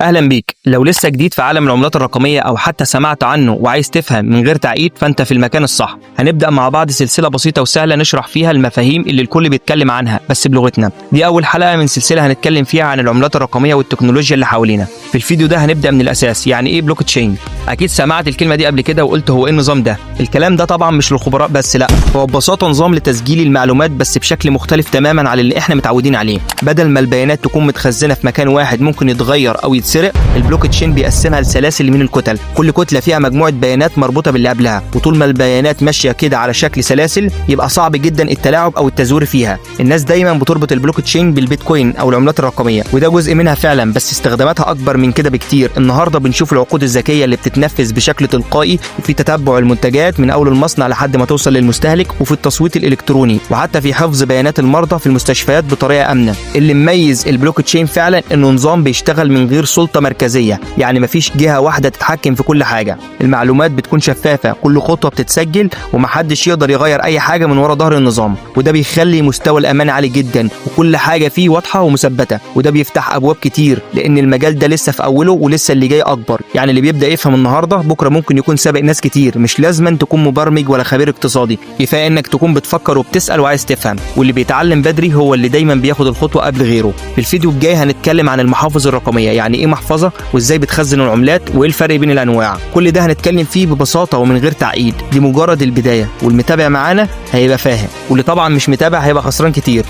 اهلا بيك. لو لسه جديد في عالم العملات الرقميه او حتى سمعت عنه وعايز تفهم من غير تعقيد، فانت في المكان الصح. هنبدا مع بعض سلسله بسيطه وسهله نشرح فيها المفاهيم اللي الكل بيتكلم عنها بس بلغتنا. دي اول حلقه من سلسله هنتكلم فيها عن العملات الرقميه والتكنولوجيا اللي حوالينا. في الفيديو ده هنبدا من الاساس، يعني ايه بلوك تشين؟ اكيد سمعت الكلمه دي قبل كده وقلت هو ايه النظام ده؟ الكلام ده طبعا مش للخبراء بس، لا، هو ببساطه نظام لتسجيل المعلومات بس بشكل مختلف تماما عن اللي احنا متعودين عليه. بدل ما البيانات تكون متخزنه في مكان واحد ممكن يتغير او يتسرق، البلوك تشين بيقسمها لسلاسل من الكتل، كل كتله فيها مجموعه بيانات مربوطه باللي قبلها، وطول ما البيانات ماشيه كده على شكل سلاسل يبقى صعب جدا التلاعب او التزوير فيها. الناس دايما بتربط البلوك تشين بالبيتكوين او العملات الرقميه، وده جزء منها فعلا، بس استخداماتها اكبر من كده بكتير. النهارده بنشوف العقود الذكيه اللي بتتنفذ بشكل تلقائي، وفي تتبع المنتجات من اول المصنع لحد ما توصل للمستهلك، وفي التصويت الالكتروني، وحتى في حفظ بيانات المرضى في المستشفيات بطريقه امنه. اللي مميز البلوك تشين فعلا انه نظام بيشتغل من غير سلطه مركزيه، يعني مفيش جهه واحده تتحكم في كل حاجه. المعلومات بتكون شفافه، كل خطوه بتتسجل ومحدش يقدر يغير اي حاجه من ورا ظهر النظام، وده بيخلي مستوى الامان عالي جدا، وكل حاجه فيه واضحه ومثبته. وده بيفتح ابواب كتير، لان المجال ده لسه في اوله ولسه اللي جاي اكبر. يعني اللي بيبدا يفهم النهارده بكره ممكن يكون سابق ناس كتير. مش لازم تكون مبرمج ولا خبير اقتصادي، كفايه انك تكون بتفكر وبتسال وعايز تفهم. واللي بيتعلم بدري هو اللي دايما بياخد الخطوه قبل غيره. في الفيديو الجاي هنتكلم عن المحافظ الرقميه، يعني ايه محفظه وازاي بتخزن العملات وايه الفرق بين الانواع. كل ده هنتكلم فيه ببساطه ومن غير تعقيد. دي مجرد البدايه، والمتابع معانا هيبقى فاهم، واللي طبعا مش متابع هيبقى خسران كتير.